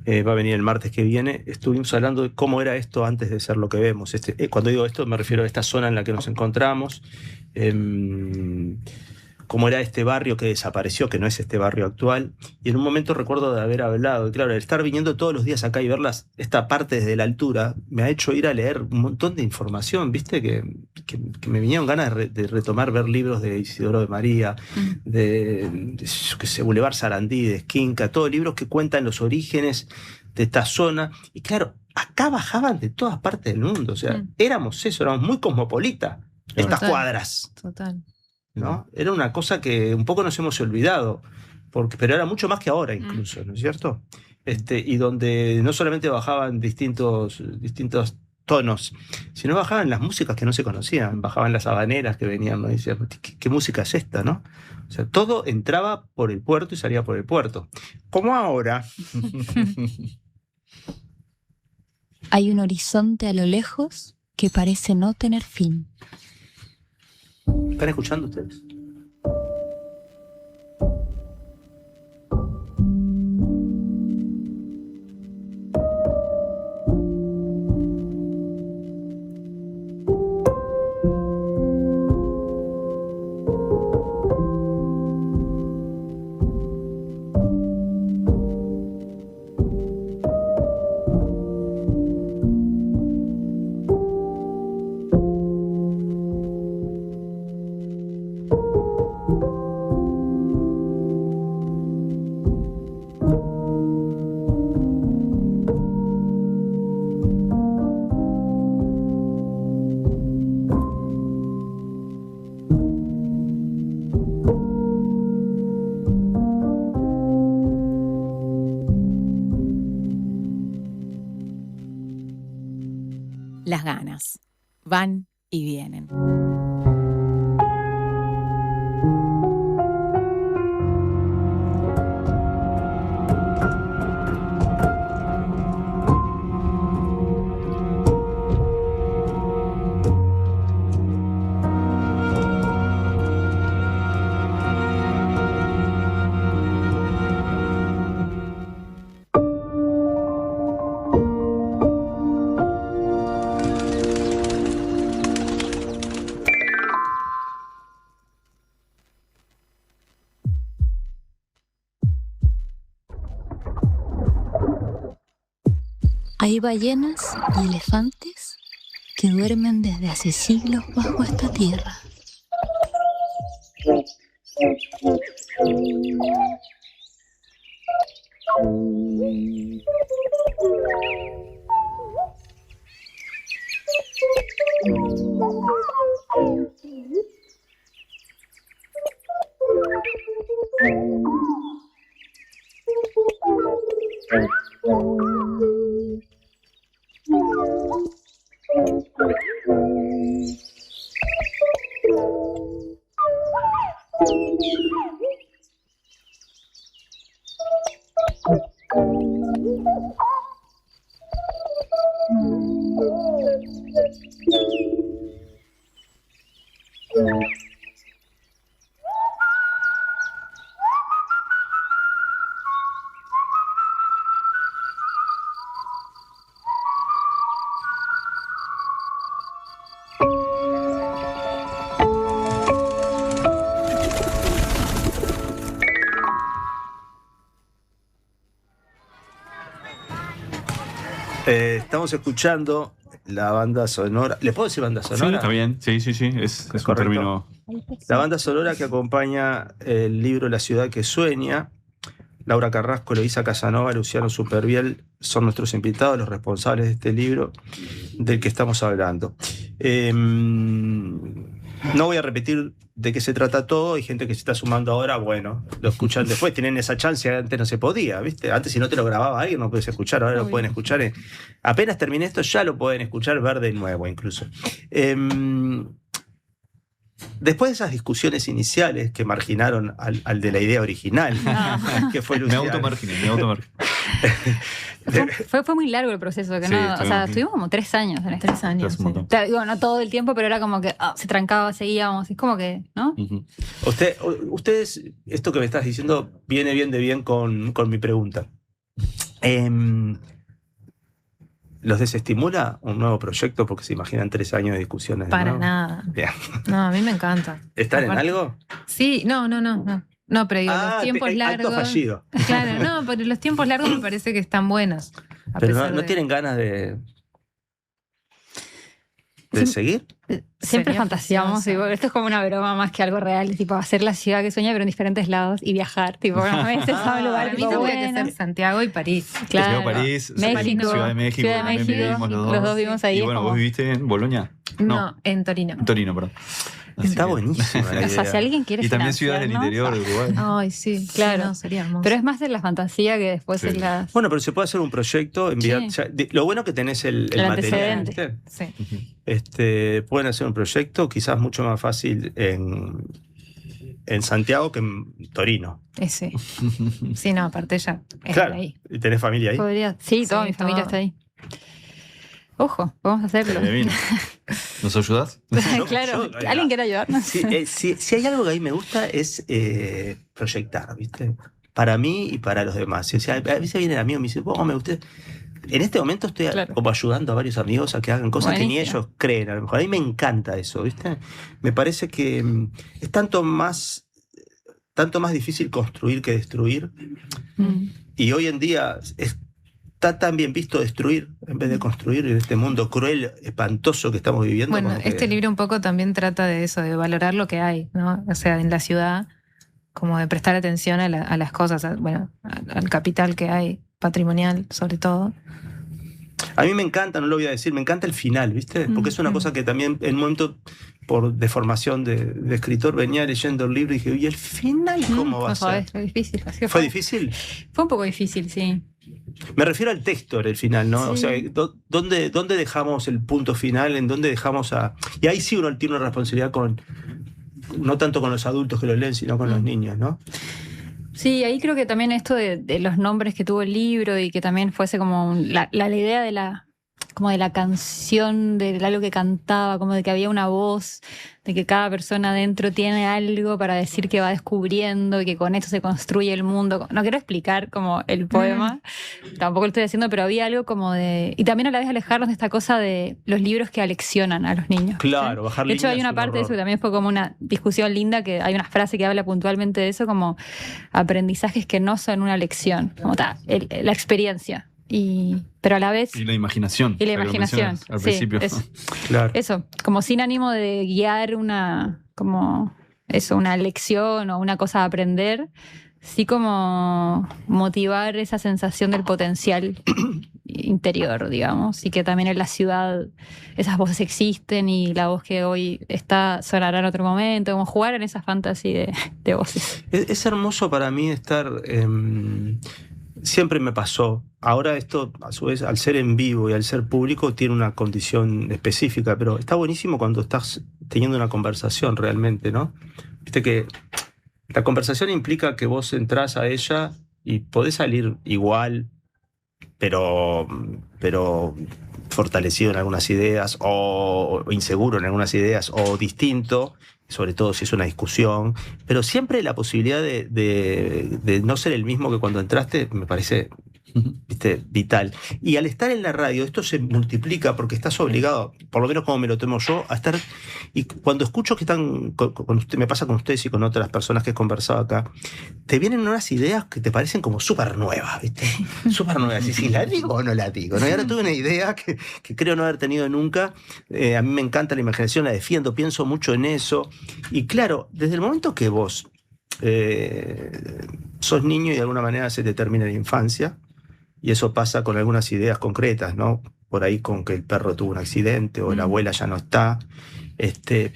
Va a venir el martes que viene. Estuvimos hablando de cómo era esto antes de ser lo que vemos. Cuando digo esto me refiero a esta zona en la que nos encontramos. Cómo era este barrio que desapareció, que no es este barrio actual. Y en un momento recuerdo de haber hablado. Y claro, el estar viniendo todos los días acá y ver esta parte desde la altura me ha hecho ir a leer un montón de información, ¿viste? Que me vinieron ganas de retomar, ver libros de Isidoro de María, yo qué sé, Boulevard Sarandí, de Esquinca, todos libros que cuentan los orígenes de esta zona. Y claro, acá bajaban de todas partes del mundo. O sea, éramos muy cosmopolita, estas cuadras. Total. ¿No? Era una cosa que un poco nos hemos olvidado, pero era mucho más que ahora incluso, ¿no es cierto? Y donde no solamente bajaban distintos tonos, sino bajaban las músicas que no se conocían, bajaban las habaneras que venían, ¿no? Y decían, ¿qué música es esta, no? O sea, todo entraba por el puerto y salía por el puerto. Como ahora. Hay un horizonte a lo lejos que parece no tener fin. ¿Están escuchando ustedes? Las ganas van y vienen. Hay ballenas y elefantes que duermen desde hace siglos bajo esta tierra. Estamos escuchando la banda sonora. ¿Le puedo decir banda sonora? Sí, está bien. Sí. Es un correcto. término. La banda sonora que acompaña el libro La ciudad que sueña. Laura Carrasco, Eloísa Casanova, Luciano Superviel son nuestros invitados, los responsables de este libro del que estamos hablando. No voy a repetir de qué se trata todo, hay gente que se está sumando ahora, bueno, lo escuchan después, tienen esa chance, antes no se podía, ¿viste? Antes si no te lo grababa alguien no podías escuchar, ahora lo pueden escuchar. Apenas termine esto ya lo pueden escuchar, ver de nuevo incluso. Después de esas discusiones iniciales que marginaron al de la idea original, que fue Me Luciano. automarginé. Fue muy largo el proceso, que Sí, no, o sea, estuvimos como 3 años en esto. 3 años. Hace un montón. O sea, digo, no todo el tiempo, pero era como que se trancaba, seguíamos. Es como que, ¿no? Ujú. Ustedes, esto que me estás diciendo viene bien de bien con mi pregunta. ¿Los desestimula un nuevo proyecto? Porque se imaginan 3 años de discusiones. Para nuevo. nada. Bien. No, a mí me encanta. ¿Están en Aparte- algo? Sí, no. No, pero digo, los tiempos acto largos. fallido. Claro, no, pero los tiempos largos me parece que están buenos. a Pero pesar no de- tienen ganas de Sí. seguir. Siempre Sería fantaseamos, precioso. tipo, esto es como una broma más que algo real, tipo hacer la ciudad que sueña pero en diferentes lados y viajar, tipo, unas veces a un lugar, Para mí tipo, tendría que bueno, ser Santiago y París. claro. Santiago, París, México, Ciudad de México, Ciudad de también México, vivimos los los dos. dos vivimos ahí. Y es bueno, como- vos viviste en Bolonia. No, en Torino. En Torino, perdón. Así Está que- buenísima la o sea, idea. si alguien quiere Y también ciudades del financiarnos, interior de Uruguay. Ay, sí. Claro. Sí, no, sería hermoso. pero es más de la fantasía que después Sí. es la... Bueno, pero se puede hacer un proyecto, enviar. Sí. Lo bueno que tenés el El material. antecedente. ¿viste? Sí. Pueden hacer un proyecto quizás mucho más fácil en Santiago que en Torino. Sí. Sí, no, aparte ya. Es Claro. de ahí. ¿Y tenés familia ahí? Podría, sí, toda Sí, mi familia todo. está ahí. Ojo, vamos a hacerlo. Se me vino. ¿Nos ayudás? No, claro, yo- ¿alguien quiere ayudarnos? Si hay algo que a mí me gusta es proyectar, ¿viste? Para mí y para los demás. O sea, a veces vienen amigos y me dicen, me gusta. En este momento estoy Claro. como ayudando a varios amigos a que hagan cosas que ni Buenísimo. ellos creen. A lo mejor a mí me encanta eso, ¿viste? Me parece que es tanto más difícil construir que destruir. Mm. Y hoy en día está tan bien visto destruir en vez de construir en este mundo cruel, espantoso que estamos viviendo. Bueno, como que- este libro un poco también trata de eso, de valorar lo que hay, ¿no? O sea, en la ciudad, como de prestar atención a las cosas, al capital que hay, patrimonial sobre todo. A mí me encanta, no lo voy a decir, me encanta el final, ¿viste? Porque es una cosa que también en un momento, por deformación de escritor, venía leyendo el libro y dije, ¿y el final cómo va a No ser? sabés, fue difícil. Así que ¿Fue difícil? Fue un poco difícil, sí. Me refiero al texto del final, ¿no? Sí. O sea, ¿dónde dejamos el punto final? ¿En dónde dejamos a...? Y ahí sí uno tiene una responsabilidad no tanto con los adultos que lo leen, sino con los niños, ¿no? Sí, ahí creo que también esto de los nombres que tuvo el libro y que también fuese como la idea de la canción, de algo que cantaba, como de que había una voz, de que cada persona adentro tiene algo para decir que va descubriendo y que con esto se construye el mundo. No quiero explicar como el poema, tampoco lo estoy haciendo, pero había algo como de... Y también a la vez alejarnos de esta cosa de los libros que aleccionan a los niños. Claro, bajar De hecho, hay líneas una es un parte de eso que horror. también fue como una discusión linda, que hay una frase que habla puntualmente de eso, como aprendizajes que no son una lección, como la experiencia. Pero a la vez... Y la imaginación. Y la que lo imaginación. mencionas Al Sí, principio. Claro. eso, como sin ánimo de guiar una lección o una cosa a aprender, sí como motivar esa sensación del potencial interior, digamos, y que también en la ciudad esas voces existen y la voz que hoy está sonará en otro momento, como jugar en esa fantasía de voces. Es hermoso para mí estar... siempre me pasó. Ahora esto, a su vez, al ser en vivo y al ser público, tiene una condición específica, pero está buenísimo cuando estás teniendo una conversación realmente, ¿no? Viste que la conversación implica que vos entrás a ella y podés salir igual, pero fortalecido en algunas ideas, o inseguro en algunas ideas, o distinto, sobre todo si es una discusión, pero siempre la posibilidad de no ser el mismo que cuando entraste me parece, ¿viste?, vital. Y al estar en la radio esto se multiplica porque estás obligado, por lo menos como me lo tomo yo, a estar... Y cuando escucho que están, me pasa con ustedes y con otras personas que he conversado acá, te vienen unas ideas que te parecen como súper nuevas, ¿viste? Súper nuevas. Y si la digo o no la digo, ¿no? Y ahora tuve una idea que creo no haber tenido nunca. A mí me encanta la imaginación, la defiendo, pienso mucho en eso. Y claro, desde el momento que vos sos niño y de alguna manera se te termina la infancia, y eso pasa con algunas ideas concretas, ¿no? Por ahí con que el perro tuvo un accidente o la abuela ya no está.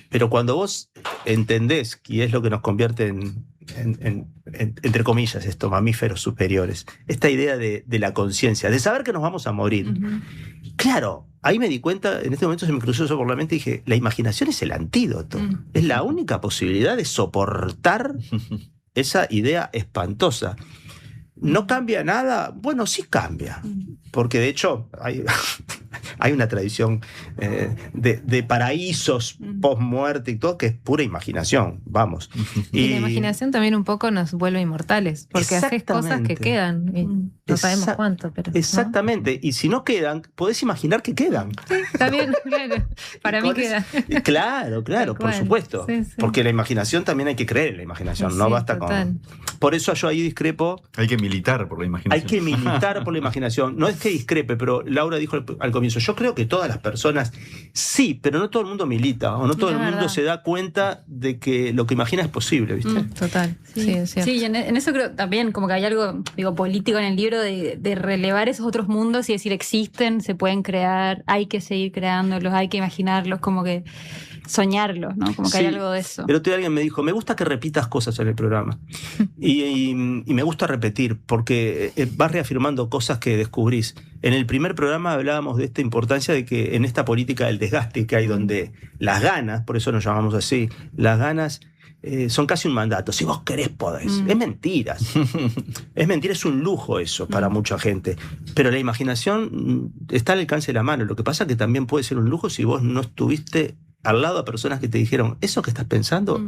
Pero cuando vos entendés, y es lo que nos convierte entre comillas, estos mamíferos superiores, esta idea de la conciencia, de saber que nos vamos a morir. Claro, ahí me di cuenta, en este momento se me cruzó eso por la mente y dije, la imaginación es el antídoto. Es la única posibilidad de soportar esa idea espantosa. ¿No cambia nada? Bueno, sí cambia. Porque de hecho hay una tradición de paraísos post-muerte y todo que es pura imaginación, vamos. Y la imaginación también un poco nos vuelve inmortales, porque haces cosas que quedan. Y no sabemos cuánto, pero... Exactamente. ¿no? Y si no quedan, podés imaginar que quedan. Sí, también, claro. Para mí queda. Claro, por supuesto. Sí, sí. Porque la imaginación también hay que creer en la imaginación, no basta total. con... Por eso yo ahí discrepo. Hay que militar por la imaginación. Hay que militar por la imaginación. No es que discrepe, pero Laura dijo al comienzo, yo creo que todas las personas sí, pero no todo el mundo milita, o no todo el mundo verdad. se da cuenta de que lo que imagina es posible, ¿viste? Total, sí, es cierto. Sí, y en eso creo también como que hay algo, digo, político en el libro de relevar esos otros mundos y decir existen, se pueden crear, hay que seguir creándolos, hay que imaginarlos, como que soñarlos, ¿no? Como que hay algo de eso. El otro día alguien me dijo, me gusta que repitas cosas en el programa. y me gusta repetir, porque vas reafirmando cosas que descubrís. En el primer programa hablábamos de esta importancia de que en esta política del desgaste que hay, donde las ganas, por eso nos llamamos así, las ganas son casi un mandato. Si vos querés, podés. Es mentira. Es mentira, es un lujo eso para mucha gente. Pero la imaginación está al alcance de la mano. Lo que pasa es que también puede ser un lujo si vos no estuviste al lado a personas que te dijeron, eso que estás pensando,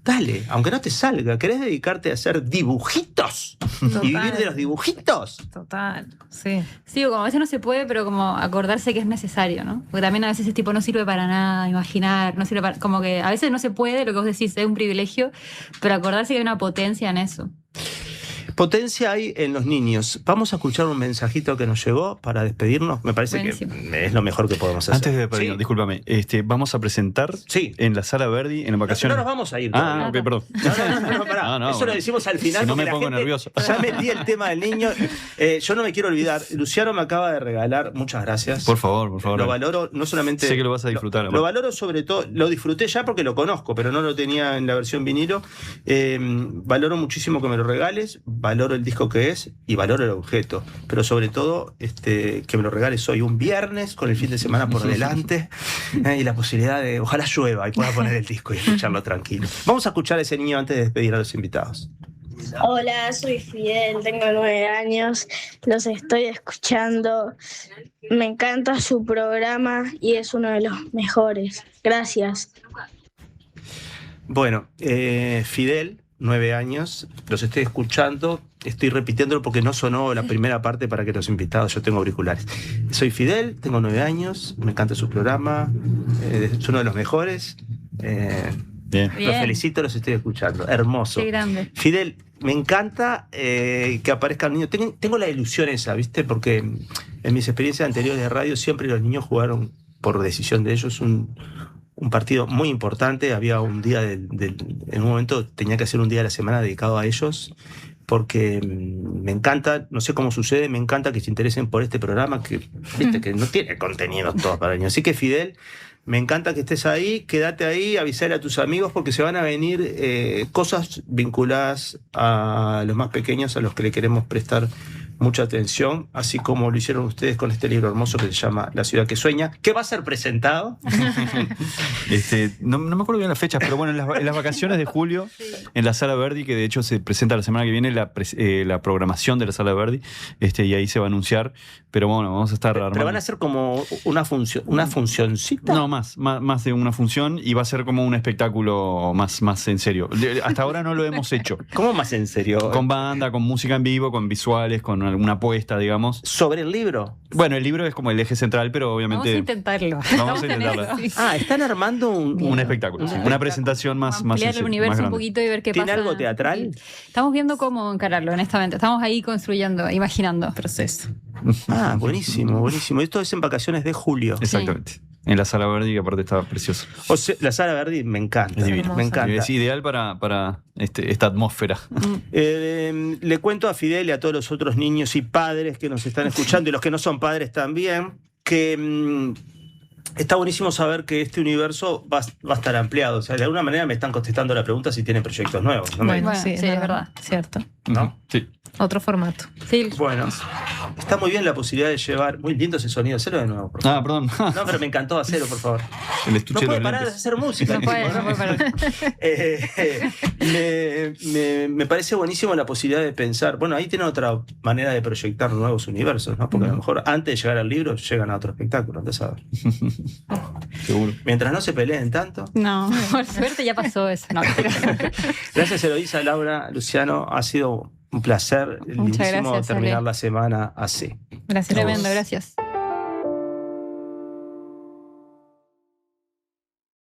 dale, aunque no te salga, ¿querés dedicarte a hacer dibujitos? Total. Y vivir de los dibujitos? Total, sí. Sí, como a veces no se puede, pero como acordarse que es necesario, ¿no? Porque también a veces es tipo, no sirve para nada imaginar, no sirve para... Como que a veces no se puede, lo que vos decís, es un privilegio, pero acordarse que hay una potencia en eso. Potencia hay en los niños. Vamos a escuchar un mensajito que nos llegó para despedirnos. Me parece Buenísimo. que es lo mejor que podemos hacer. Antes de despedirnos, Sí. discúlpame, vamos a presentar Sí. en la Sala Verdi, en vacaciones. No nos vamos a ir. Ah, todavía. ok, perdón. No, pará. No, Eso bueno. lo decimos al final. Si no porque me la pongo gente- nervioso. Ya metí el tema del niño. Yo no me quiero olvidar. Luciano me acaba de regalar, muchas gracias. Por favor. Lo valoro, no solamente. Sé que lo vas a disfrutar, Lo amor. valoro sobre todo, lo disfruté ya porque lo conozco, pero no lo tenía en la versión vinilo. Valoro muchísimo que me lo regales, valoro el disco que es y valoro el objeto. Pero sobre todo, que me lo regales hoy, un viernes, con el fin de semana por delante, y la posibilidad de, ojalá llueva y pueda poner el disco y escucharlo tranquilo. Vamos a escuchar a ese niño antes de despedir a los invitados. Hola, soy Fidel, tengo 9 años, los estoy escuchando, me encanta su programa y es uno de los mejores. Gracias. Bueno, Fidel, 9 años, los estoy escuchando, estoy repitiéndolo porque no sonó la primera parte para que los invitados, yo tengo auriculares. Soy Fidel, tengo 9 años, me encanta su programa, es uno de los mejores. Bien. Los felicito, los estoy escuchando. Hermoso. Qué grande. Fidel, me encanta que aparezcan niños. Tengo la ilusión esa, ¿viste? Porque en mis experiencias anteriores de radio siempre los niños jugaron por decisión de ellos un partido muy importante. Había un día, en un momento tenía que hacer un día de la semana dedicado a ellos, porque me encanta, no sé cómo sucede, me encanta que se interesen por este programa, que, ¿viste? Que no tiene contenido todo para niños. Así que Fidel, me encanta que estés ahí, quédate ahí, avisale a tus amigos porque se van a venir cosas vinculadas a los más pequeños, a los que le queremos prestar mucha atención, así como lo hicieron ustedes con este libro hermoso que se llama La ciudad que sueña, que va a ser presentado. No me acuerdo bien las fechas, pero bueno, en las vacaciones de julio, en la Sala Verdi, que de hecho se presenta la semana que viene la programación de la Sala Verdi, y ahí se va a anunciar, pero bueno, vamos a estar armando. Pero van a ser como una funcioncita. No, más de una función, y va a ser como un espectáculo más en serio. Hasta ahora no lo hemos hecho. ¿Cómo más en serio? Con banda, con música en vivo, con visuales, con alguna apuesta, digamos. ¿Sobre el libro? Bueno, el libro es como el eje central, pero obviamente... Vamos a intentarlo. Vamos a intentarlo. Ah, están armando Un espectáculo, sí. Una presentación más Ampliar el universo más un grande. poquito y ver qué ¿Tiene pasa. algo teatral? Estamos viendo cómo encararlo, honestamente. Estamos ahí construyendo, imaginando. Proceso. Ah, buenísimo, buenísimo. Esto es en vacaciones de julio. Exactamente. En la Sala Verdi, que aparte está precioso. O sea, la Sala Verdi me encanta. Es divino. Me encanta. Es ideal para esta atmósfera. Le cuento a Fidel y a todos los otros niños y padres que nos están escuchando y los que no son padres también, que está buenísimo saber que este universo va a estar ampliado. O sea, de alguna manera me están contestando la pregunta si tienen proyectos nuevos. ¿No? Bueno, Bueno, sí, sí, es verdad. Cierto. ¿No? Sí. Otro formato. Sí, Bueno, está muy bien la posibilidad de llevar. Muy lindo ese sonido. Hacelo de nuevo, por favor. Perdón. No, pero me encantó hacerlo, por favor. El No estuche de puede los parar de lentes. hacer música. no tipo, puede, no puede parar. Me parece buenísimo la posibilidad de pensar. Bueno, ahí tienen otra manera de proyectar nuevos universos, ¿no? Porque a lo mejor antes de llegar al libro llegan a otro espectáculo, ¿no sabes? Seguro. Mientras no se peleen tanto. No, por suerte ya pasó eso. No, pero- Gracias, Eloísa, Laura, Luciano. Ha sido un placer lindísimo gracias, terminar Ale. la semana así. Gracias. Tremendo, gracias.